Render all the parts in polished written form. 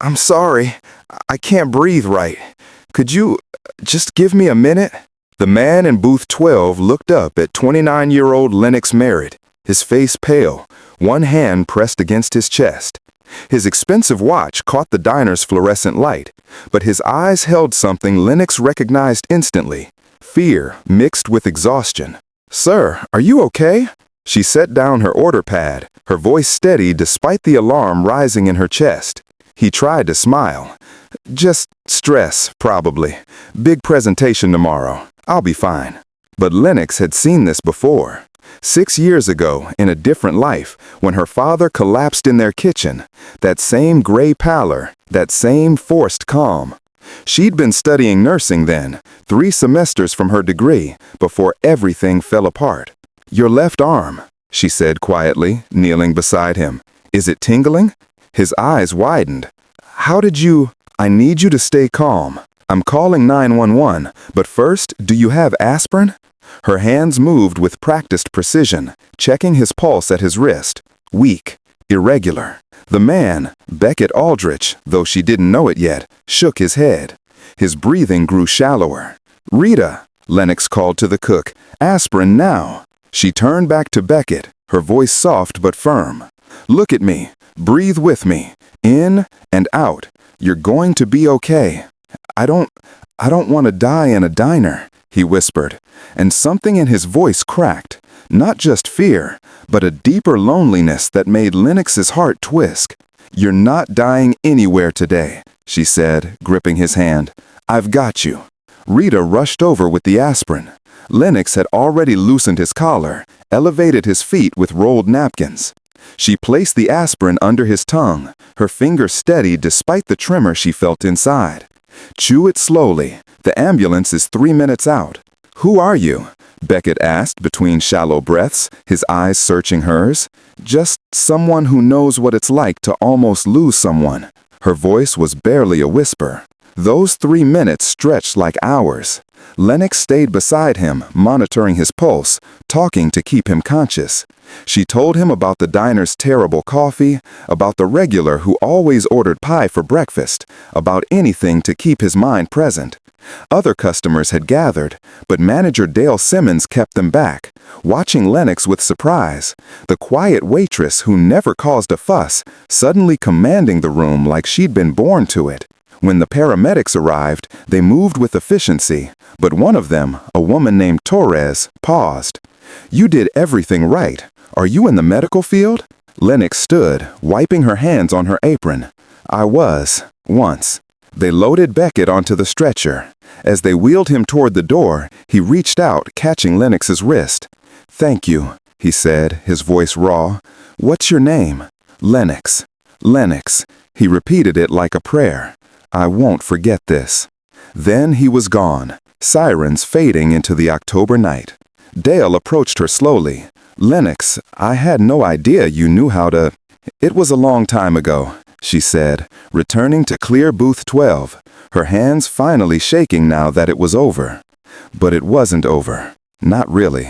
I'm sorry. I can't breathe right. Could you just give me a minute? The man in booth 12 looked up at 29-year-old Lennox Merritt, his face pale, one hand pressed against his chest. His expensive watch caught the diner's fluorescent light, but his eyes held something Lennox recognized instantly: fear mixed with exhaustion. "Sir, are you okay?" She set down her order pad, her voice steady despite the alarm rising in her chest. He tried to smile. "Just stress, probably. Big presentation tomorrow. I'll be fine." But Lennox had seen this before. 6 years ago, in a different life, when her father collapsed in their kitchen, that same gray pallor, that same forced calm. She'd been studying nursing then, 3 semesters from her degree, before everything fell apart. "Your left arm," she said quietly, kneeling beside him. "Is it tingling?" His eyes widened. "How did you—" "I need you to stay calm. I'm calling 911, but first, do you have aspirin?" Her hands moved with practiced precision, checking his pulse at his wrist. Weak, irregular. The man, Beckett Aldrich, though she didn't know it yet, shook his head. His breathing grew shallower. "Rita," Lennox called to the cook, "aspirin now." She turned back to Beckett, her voice soft but firm. "Look at me. Breathe with me. In and out. You're going to be okay." I don't want to die in a diner," he whispered, and something in his voice cracked. Not just fear, but a deeper loneliness that made Lennox's heart twist. "You're not dying anywhere today," she said, gripping his hand. "I've got you." Rita rushed over with the aspirin. Lennox had already loosened his collar, elevated his feet with rolled napkins. She placed the aspirin under his tongue, her fingers steady despite the tremor she felt inside. "Chew it slowly. The ambulance is 3 minutes out." "Who are you?" Beckett asked between shallow breaths, his eyes searching hers. "Just someone who knows what it's like to almost lose someone." Her voice was barely a whisper. Those 3 minutes stretched like hours. Lennox stayed beside him, monitoring his pulse, talking to keep him conscious. She told him about the diner's terrible coffee, about the regular who always ordered pie for breakfast, about anything to keep his mind present. Other customers had gathered, but manager Dale Simmons kept them back, watching Lennox with surprise. The quiet waitress who never caused a fuss, suddenly commanding the room like she'd been born to it. When the paramedics arrived, they moved with efficiency, but one of them, a woman named Torres, paused. "You did everything right. Are you in the medical field?" Lennox stood, wiping her hands on her apron. "I was, once." They loaded Beckett onto the stretcher. As they wheeled him toward the door, he reached out, catching Lennox's wrist. "Thank you," he said, his voice raw. "What's your name?" "Lennox." "Lennox." He repeated it like a prayer. "I won't forget this." Then he was gone, sirens fading into the October night. Dale approached her slowly. "Lennox, I had no idea you knew how to—" "It was a long time ago," she said, returning to clear booth 12, her hands finally shaking now that it was over. But it wasn't over. Not really.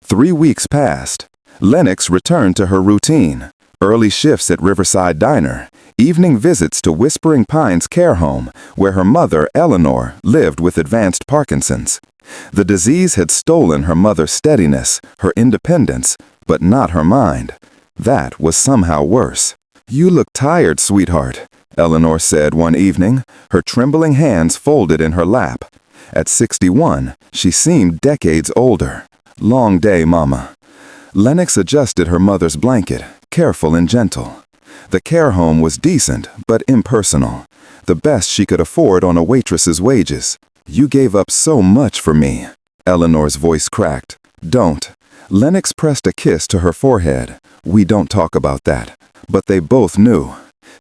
3 weeks passed. Lennox returned to her routine. Early shifts at Riverside Diner, evening visits to Whispering Pines Care Home, where her mother, Eleanor, lived with advanced Parkinson's. The disease had stolen her mother's steadiness, her independence, but not her mind. That was somehow worse. "You look tired, sweetheart," Eleanor said one evening, her trembling hands folded in her lap. At 61, she seemed decades older. "Long day, Mama." Lennox adjusted her mother's blanket, careful and gentle. The care home was decent, but impersonal. The best she could afford on a waitress's wages. "You gave up so much for me." Eleanor's voice cracked. "Don't." Lennox pressed a kiss to her forehead. "We don't talk about that." But they both knew.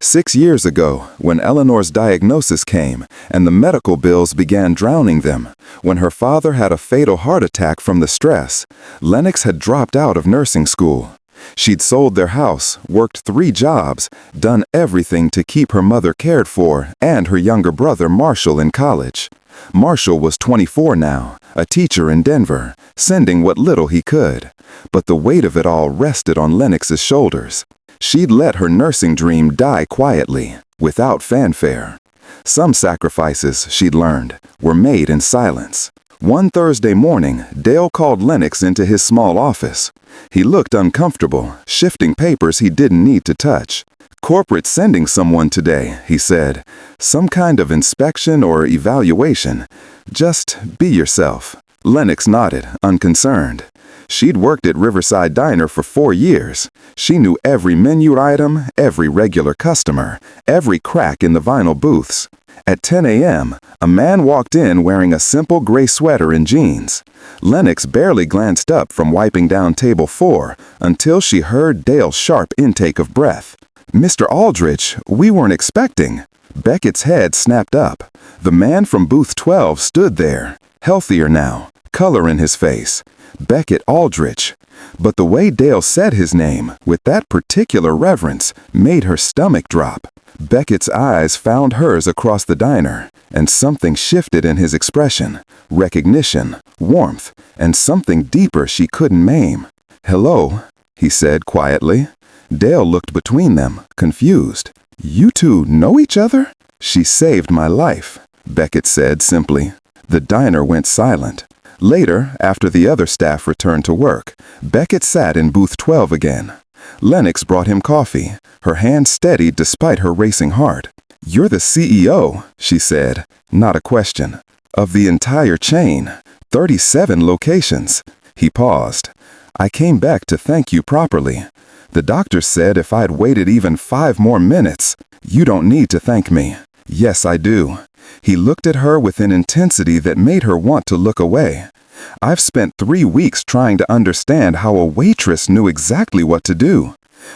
6 years ago, when Eleanor's diagnosis came and the medical bills began drowning them, when her father had a fatal heart attack from the stress, Lennox had dropped out of nursing school. She'd sold their house, worked 3 jobs, done everything to keep her mother cared for and her younger brother Marshall in college. Marshall was 24 now, a teacher in Denver, sending what little he could. But the weight of it all rested on Lennox's shoulders. She'd let her nursing dream die quietly. without fanfare. Some sacrifices, she'd learned, were made in silence. One Thursday morning, Dale called Lennox into his small office. He looked uncomfortable, shifting papers he didn't need to touch. "Corporate sending someone today," he said. "Some kind of inspection or evaluation. Just be yourself." Lennox nodded, unconcerned. She'd worked at Riverside Diner for 4 years. She knew every menu item, every regular customer, every crack in the vinyl booths. At 10 a.m., a man walked in wearing a simple gray sweater and jeans. Lennox barely glanced up from wiping down table 4 until she heard Dale's sharp intake of breath. "Mr. Aldrich, we weren't expecting." Beckett's head snapped up. The man from booth 12 stood there, healthier now, color in his face. Beckett Aldrich. But the way Dale said his name, with that particular reverence, made her stomach drop. Beckett's eyes found hers across the diner, and something shifted in his expression. Recognition, warmth, and something deeper she couldn't name. "Hello," he said quietly. Dale looked between them, confused. "You two know each other?" "She saved my life," Beckett said simply. The diner went silent. Later, after the other staff returned to work, Beckett sat in booth 12 again. Lennox brought him coffee, her hand steady despite her racing heart. "You're the CEO," she said, not a question. "Of the entire chain, 37 locations." He paused. "I came back to thank you properly. The doctor said if I'd waited even 5 more minutes." "You don't need to thank me." "Yes, I do." He looked at her with an intensity that made her want to look away. "I've spent 3 weeks trying to understand how a waitress knew exactly what to do.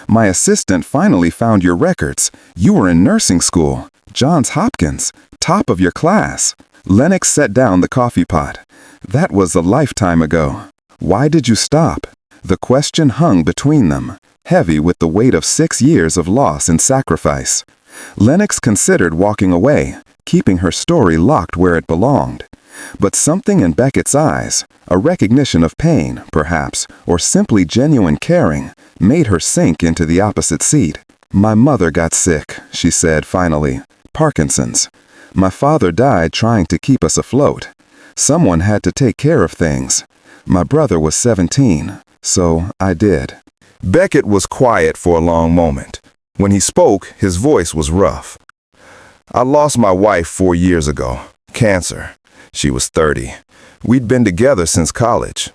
My assistant finally found your records. You were in nursing school, Johns Hopkins, top of your class." Lennox set down the coffee pot. "That was a lifetime ago. Why did you stop?" The question hung between them, heavy with the weight of 6 years of loss and sacrifice. Lennox considered walking away, keeping her story locked where it belonged. But something in Beckett's eyes, a recognition of pain, perhaps, or simply genuine caring, made her sink into the opposite seat. "My mother got sick," she said finally. "Parkinson's. My father died trying to keep us afloat. Someone had to take care of things. My brother was 17, so I did." Beckett was quiet for a long moment. When he spoke, his voice was rough. "I lost my wife 4 years ago. Cancer. She was 30. We'd been together since college."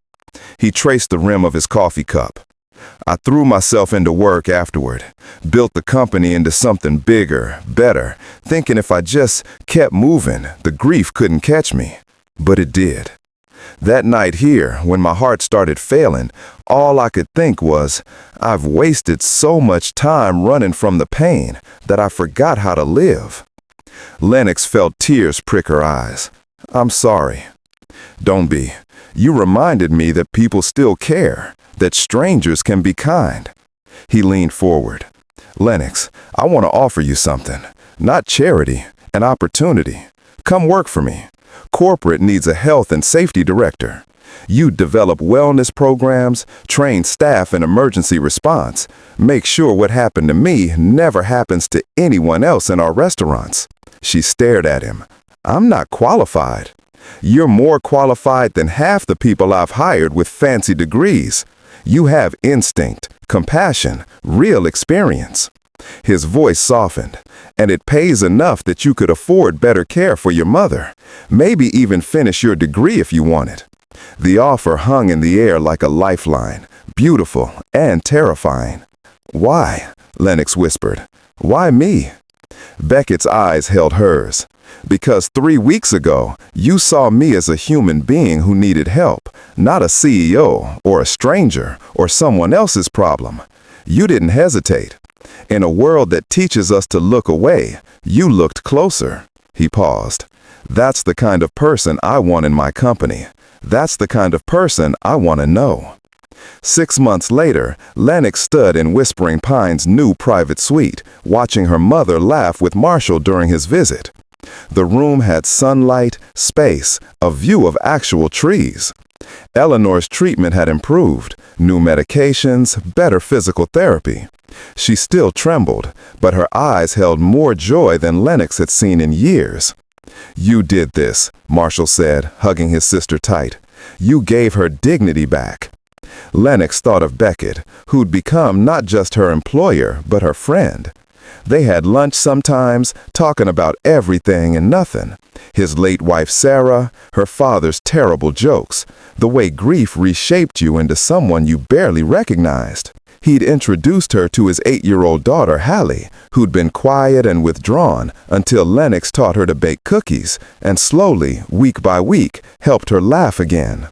He traced the rim of his coffee cup. "I threw myself into work afterward, built the company into something bigger, better, thinking if I just kept moving, the grief couldn't catch me. But it did. That night here, when my heart started failing, all I could think was, I've wasted so much time running from the pain that I forgot how to live." Lennox felt tears prick her eyes. "I'm sorry." "Don't be. You reminded me that people still care, that strangers can be kind." He leaned forward. "Lennox, I want to offer you something. Not charity, an opportunity. Come work for me. Corporate needs a health and safety director. You develop wellness programs, train staff in emergency response, make sure what happened to me never happens to anyone else in our restaurants." She stared at him. "I'm not qualified." "You're more qualified than half the people I've hired with fancy degrees. You have instinct, compassion, real experience." His voice softened. "And it pays enough that you could afford better care for your mother. Maybe even finish your degree if you want it." The offer hung in the air like a lifeline, beautiful and terrifying. "Why?" Lennox whispered. "Why me?" Beckett's eyes held hers. "Because 3 weeks ago, you saw me as a human being who needed help, not a CEO or a stranger or someone else's problem. You didn't hesitate. In a world that teaches us to look away, you looked closer." He paused. "That's the kind of person I want in my company. That's the kind of person I want to know." 6 months later, Lennox stood in Whispering Pine's new private suite, watching her mother laugh with Marshall during his visit. The room had sunlight, space, a view of actual trees. Eleanor's treatment had improved, new medications, better physical therapy. She still trembled, but her eyes held more joy than Lennox had seen in years. "You did this," Marshall said, hugging his sister tight. "You gave her dignity back." Lennox thought of Beckett, who'd become not just her employer, but her friend. They had lunch sometimes, talking about everything and nothing. His late wife Sarah, her father's terrible jokes, the way grief reshaped you into someone you barely recognized. He'd introduced her to his 8-year-old daughter Hallie, who'd been quiet and withdrawn until Lennox taught her to bake cookies, and slowly, week by week, helped her laugh again.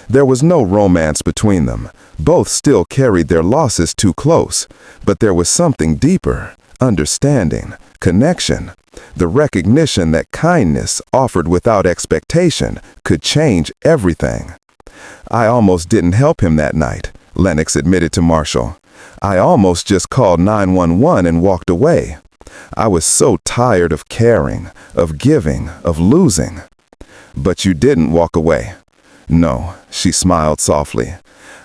There was no romance between them. Both still carried their losses too close, but there was something deeper. Understanding, connection, the recognition that kindness offered without expectation could change everything. "I almost didn't help him that night," Lennox admitted to Marshall. "I almost just called 911 and walked away. I was so tired of caring, of giving, of losing." "But you didn't walk away." "No," she smiled softly.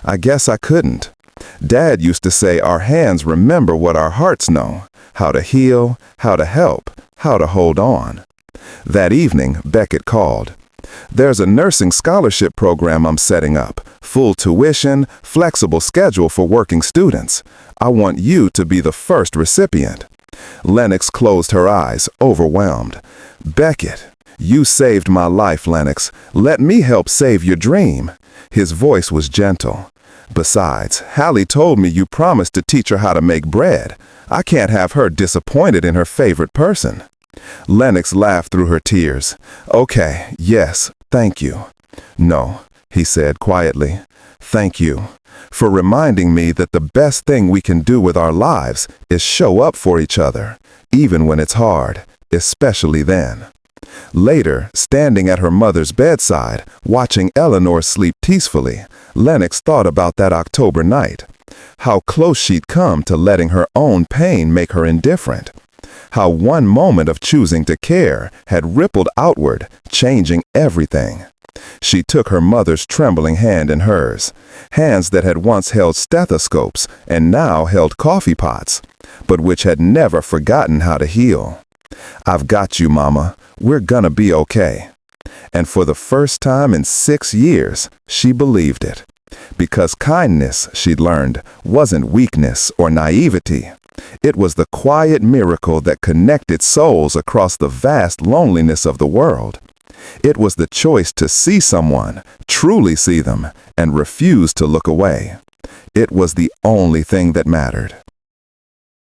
"I guess I couldn't. Dad used to say our hands remember what our hearts know. How to heal, how to help, how to hold on." That evening, Beckett called. "There's a nursing scholarship program I'm setting up. Full tuition, flexible schedule for working students. I want you to be the first recipient." Lennox closed her eyes, overwhelmed. "Beckett, you saved my life, Lennox. Let me help save your dream." His voice was gentle. "Besides, Hallie told me you promised to teach her how to make bread. I can't have her disappointed in her favorite person." Lennox laughed through her tears. "Okay, yes, thank you." "No," he said quietly. "Thank you for reminding me that the best thing we can do with our lives is show up for each other, even when it's hard, especially then." Later, standing at her mother's bedside, watching Eleanor sleep peacefully, Lennox thought about that October night. How close she'd come to letting her own pain make her indifferent. How one moment of choosing to care had rippled outward, changing everything. She took her mother's trembling hand in hers, hands that had once held stethoscopes and now held coffee pots, but which had never forgotten how to heal. "I've got you, Mama. We're gonna be okay." And for the first time in 6 years, she believed it. Because kindness, she'd learned, wasn't weakness or naivety. It was the quiet miracle that connected souls across the vast loneliness of the world. It was the choice to see someone, truly see them, and refuse to look away. It was the only thing that mattered.